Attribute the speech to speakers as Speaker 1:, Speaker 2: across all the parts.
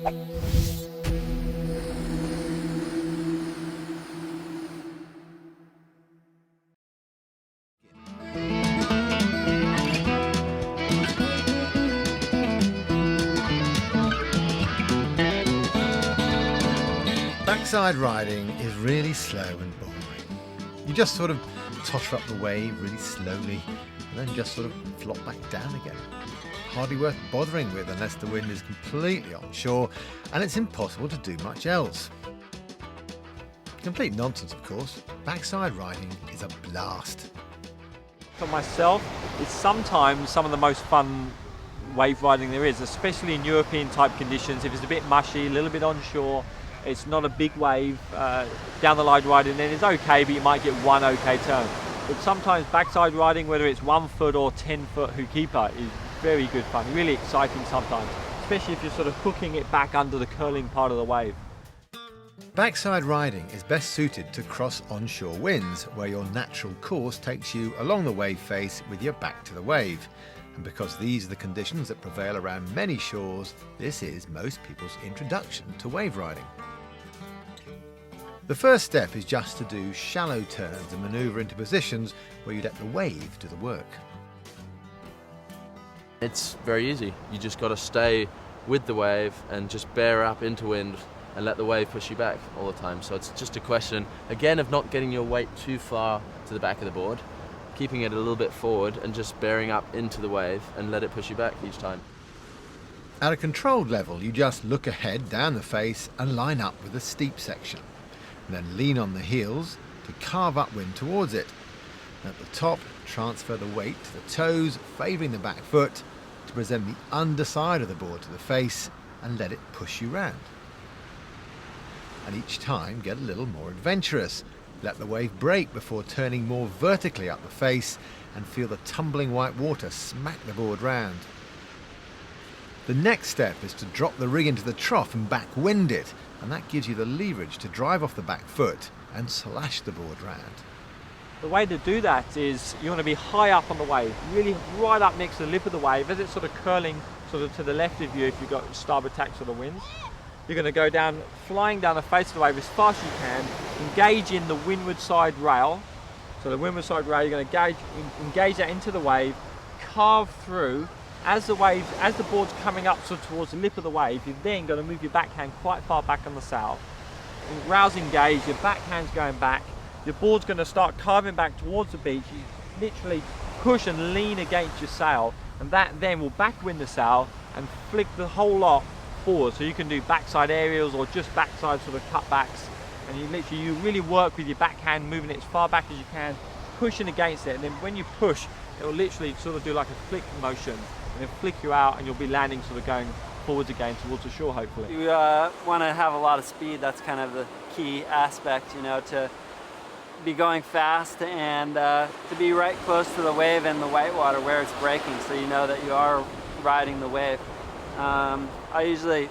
Speaker 1: Backside riding is really slow and boring. You just sort of totter up the wave really slowly and then just sort of flop back down again. Hardly worth bothering with unless the wind is completely onshore and it's impossible to do much else. Complete nonsense, of course. Backside riding is a blast.
Speaker 2: For myself, it's sometimes some of the most fun wave riding there is, especially in European type conditions. If it's a bit mushy, a little bit onshore, it's not a big wave, down the line riding then is okay, but you might get one okay turn. But sometimes backside riding, whether it's 1 foot or 10 foot hookeeper, is very good fun, really exciting sometimes, especially if you're sort of hooking it back under the curling part of the wave.
Speaker 1: Backside riding is best suited to cross onshore winds, where your natural course takes you along the wave face with your back to the wave. And because these are the conditions that prevail around many shores, this is most people's introduction to wave riding. The first step is just to do shallow turns and manoeuvre into positions where you let the wave do the work.
Speaker 3: It's very easy. You just got to stay with the wave and just bear up into wind and let the wave push you back all the time. So it's just a question, again, of not getting your weight too far to the back of the board, keeping it a little bit forward and just bearing up into the wave and let it push you back each time.
Speaker 1: At a controlled level, you just look ahead down the face and line up with the steep section. And then lean on the heels to carve upwind towards it. And at the top, transfer the weight to the toes, favouring the back foot, to present the underside of the board to the face and let it push you round. And each time get a little more adventurous. Let the wave break before turning more vertically up the face and feel the tumbling white water smack the board round. The next step is to drop the rig into the trough and backwind it, and that gives you the leverage to drive off the back foot and slash the board round.
Speaker 2: The way to do that is you want to be high up on the wave, really right up next to the lip of the wave as it's sort of curling sort of to the left of you if you've got starboard tack sort of winds. You're going to go down, flying down the face of the wave as fast as you can, engage in the windward side rail. So the windward side rail, you're going to engage that into the wave, carve through. As the board's coming up sort of towards the lip of the wave, you're then going to move your backhand quite far back on the sail. Rails engaged, your backhand's going back, your board's going to start carving back towards the beach. You literally push and lean against your sail, and that then will backwind the sail and flick the whole lot forward. So you can do backside aerials or just backside sort of cutbacks, and you really work with your backhand, moving it as far back as you can, pushing against it, and then when you push, it will literally sort of do like a flick motion, and then flick you out, and you'll be landing sort of going forwards again towards the shore, hopefully.
Speaker 4: You want to have a lot of speed. That's kind of the key aspect, you know, to be going fast and to be right close to the wave and the whitewater where it's breaking, so you know that you are riding the wave. I usually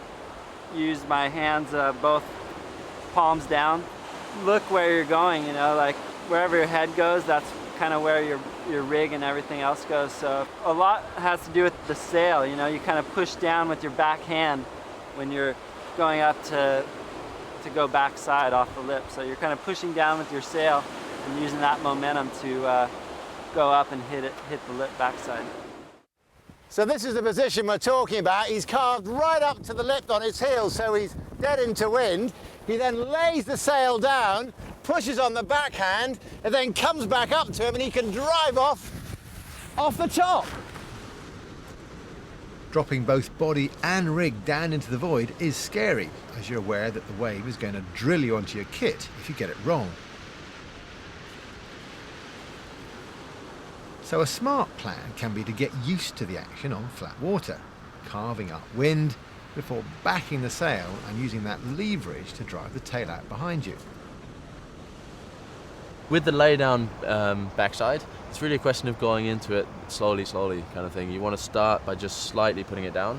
Speaker 4: use my hands both palms down. Look where you're going, you know, like wherever your head goes, that's kind of where your rig and everything else goes. So a lot has to do with the sail, you know, you kind of push down with your back hand when you're going up to go backside off the lip. So you're kind of pushing down with your sail and using that momentum to go up and hit the lip backside.
Speaker 5: So this is the position we're talking about. He's carved right up to the lip on his heels, so he's dead into wind. He then lays the sail down, pushes on the backhand, and then comes back up to him, and he can drive off the top.
Speaker 1: Dropping both body and rig down into the void is scary, as you're aware that the wave is going to drill you onto your kit if you get it wrong. So a smart plan can be to get used to the action on flat water, carving up wind before backing the sail and using that leverage to drive the tail out behind you.
Speaker 3: With the lay down backside, it's really a question of going into it slowly kind of thing. You want to start by just slightly putting it down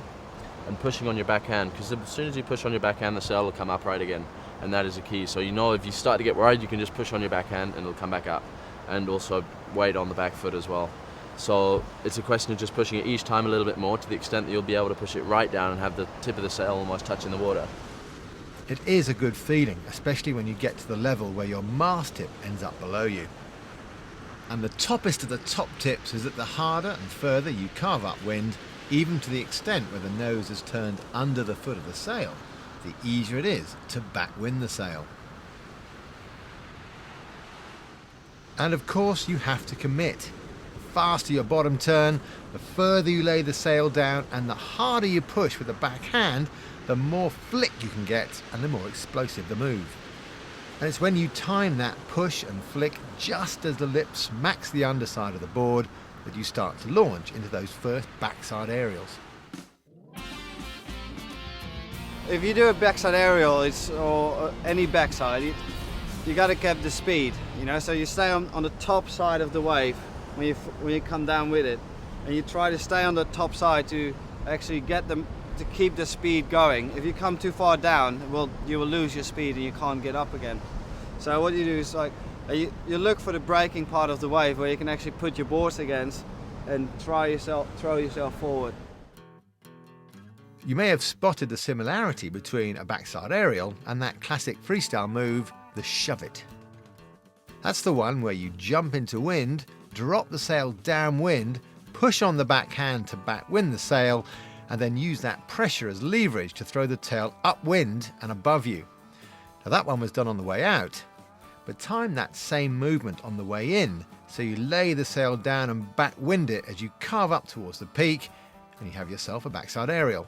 Speaker 3: and pushing on your backhand, because as soon as you push on your backhand, the sail will come upright again, and that is the key. So you know if you start to get worried, you can just push on your backhand and it'll come back up, and also weight on the back foot as well. So it's a question of just pushing it each time a little bit more to the extent that you'll be able to push it right down and have the tip of the sail almost touching the water.
Speaker 1: It is a good feeling, especially when you get to the level where your mast tip ends up below you. And the toppest of the top tips is that the harder and further you carve upwind, even to the extent where the nose is turned under the foot of the sail, the easier it is to backwind the sail. And of course you have to commit. The faster your bottom turn, the further you lay the sail down, and the harder you push with the backhand, the more flick you can get and the more explosive the move. And it's when you time that push and flick just as the lip smacks the underside of the board that you start to launch into those first backside aerials.
Speaker 6: If you do a backside aerial, or any backside, you got to keep the speed, you know. So you stay on the top side of the wave when you come down with it, and you try to stay on the top side to actually get them to keep the speed going. If you come too far down, you will lose your speed and you can't get up again. So what you do is you look for the breaking part of the wave where you can actually put your boards against and throw yourself forward.
Speaker 1: You may have spotted the similarity between a backside aerial and that classic freestyle move, the shove it. That's the one where you jump into wind, drop the sail downwind, push on the backhand to backwind the sail, and then use that pressure as leverage to throw the tail upwind and above you. Now that one was done on the way out, but time that same movement on the way in, so you lay the sail down and backwind it as you carve up towards the peak, and you have yourself a backside aerial.